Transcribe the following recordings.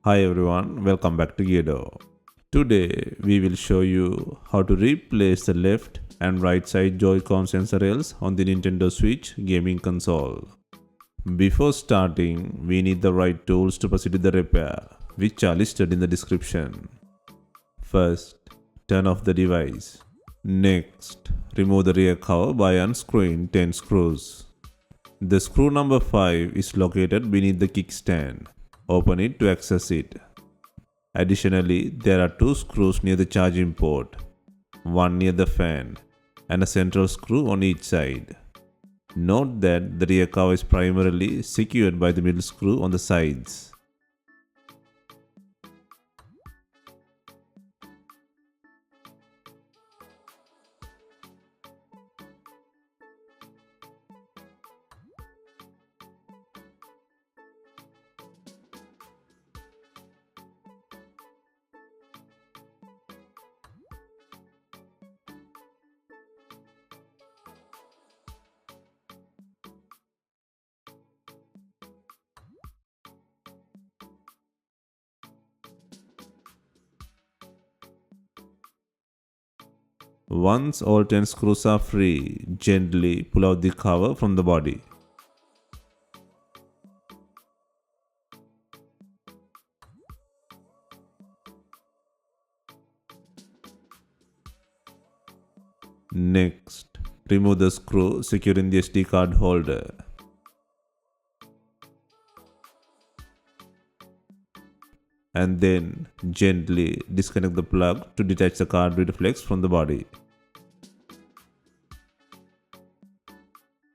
Hi everyone, welcome back to DYOR. Today we will show you how to replace the left and right side Joy-Con sensor rails on the Nintendo Switch gaming console. Before starting, we need the right tools to proceed with the repair, which are listed in the description. First, turn off the device. Next, remove the rear cover by unscrewing 10 screws. The screw number 5 is located beneath the kickstand. Open it to access it. Additionally, there are two screws near the charging port, one near the fan, and a central screw on each side. Note that the rear cover is primarily secured by the middle screw on the sides. Once all 10 screws are free, gently pull out the cover from the body. Next, remove the screw securing the SD card holder. And then gently disconnect the plug to detach the card flex from the body.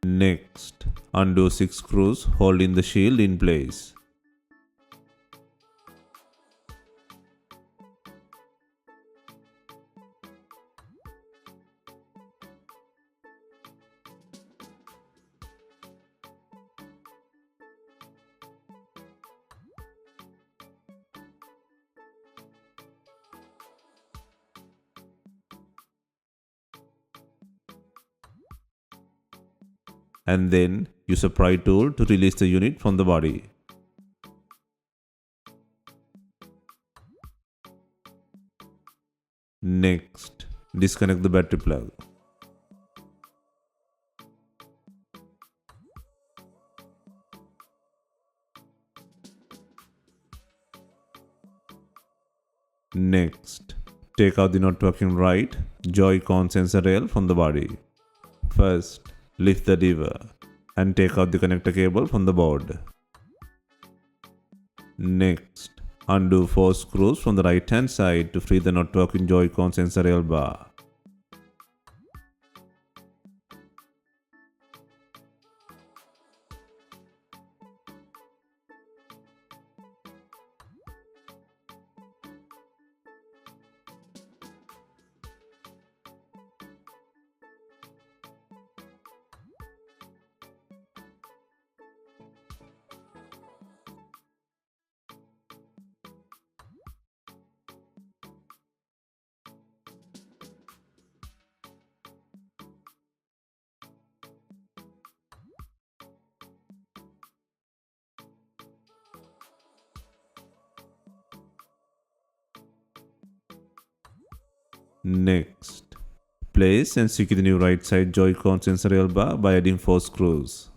Next, undo 6 screws holding the shield in place. And then use a pry tool to release the unit from the body. Next, disconnect the battery plug. Next, take out the not working right Joy-Con sensor rail from the body. First, lift the lever and take out the connector cable from the board. Next, undo 4 screws from the right hand side to free the not working Joy-Con sensor rail bar. Next, place and secure the new right side Joy-Con sensor rail bar by adding 4 screws.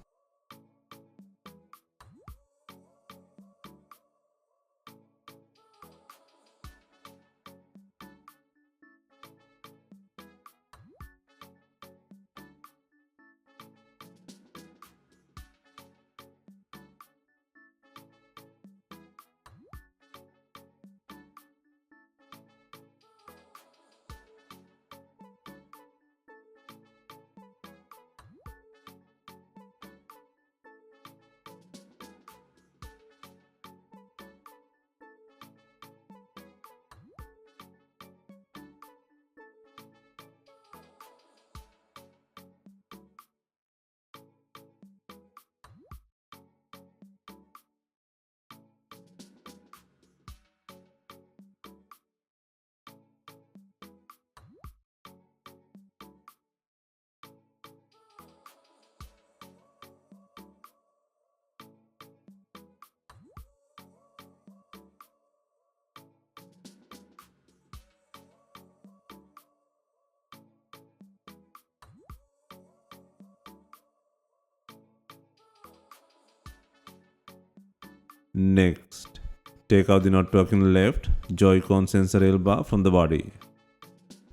Next, take out the not working left Joy-Con sensor rail bar from the body.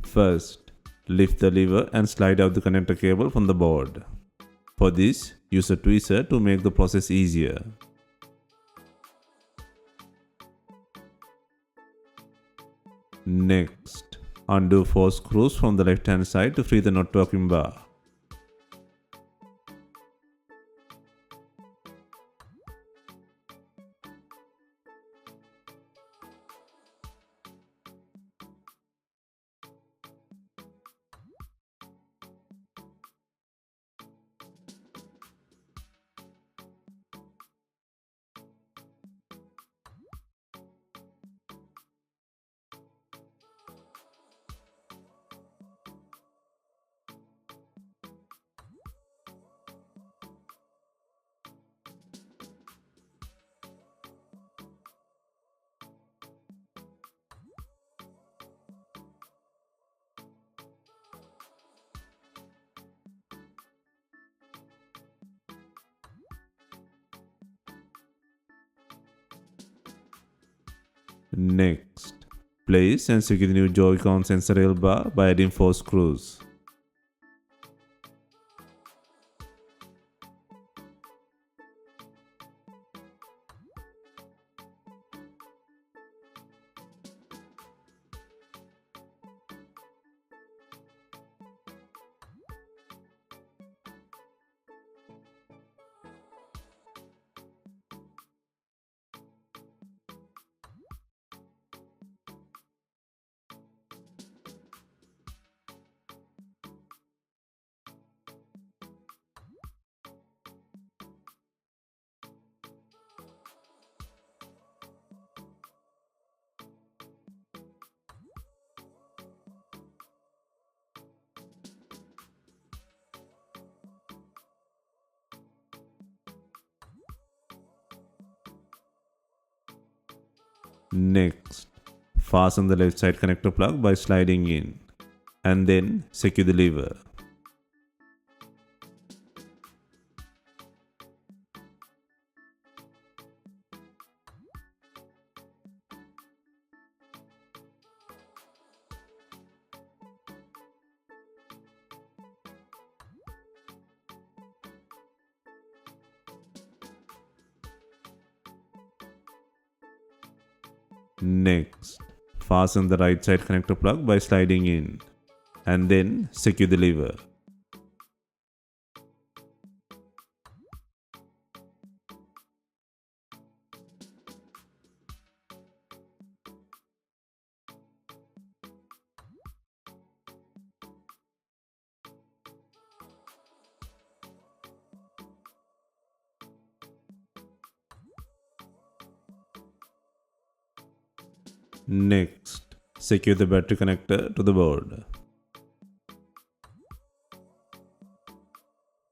First, lift the lever and slide out the connector cable from the board. For this, use a tweezer to make the process easier. Next, undo 4 screws from the left hand side to free the not working bar. Next, place and secure the new Joy-Con sensor rail bar by adding 4 screws. Next, fasten the left side connector plug by sliding in, and then secure the lever. Next, fasten the right side connector plug by sliding in, and then secure the lever. Next, secure the battery connector to the board.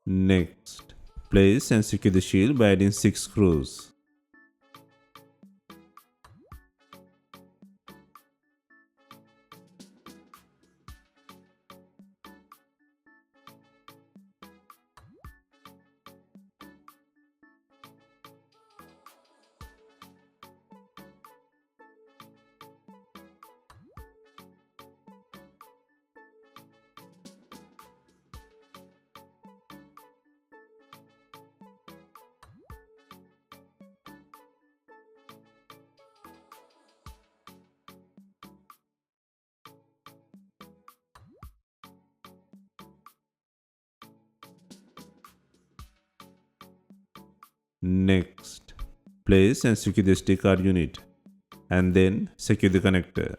Next, place and secure the shield by adding 6 screws. Next, place and secure the SD card unit, and then secure the connector.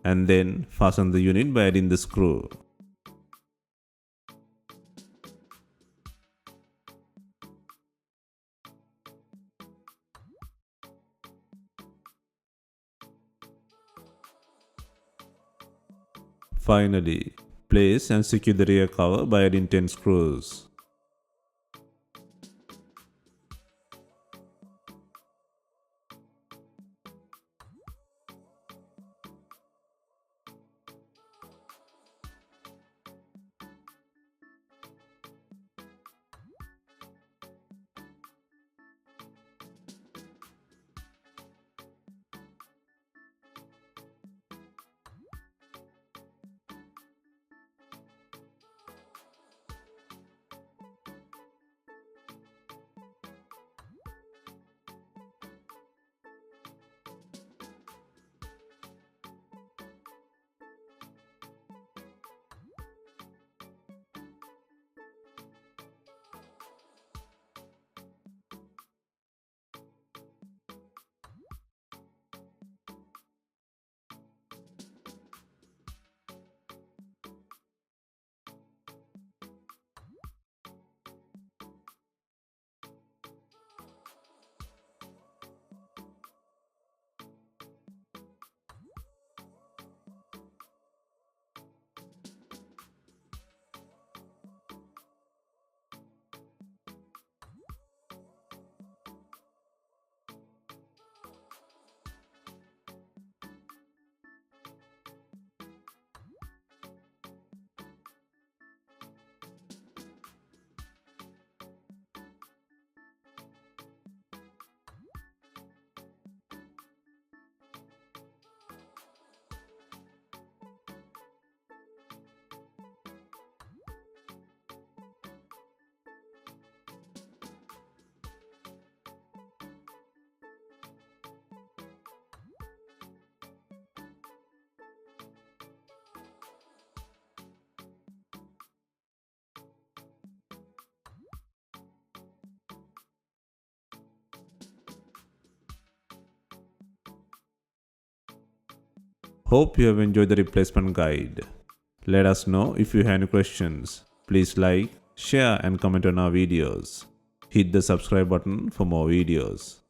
and then fasten the unit by adding the screw. Finally, place and secure the rear cover by adding 10 screws. Hope you have enjoyed the replacement guide. Let us know if you have any questions. Please like, share and comment on our videos. Hit the subscribe button for more videos.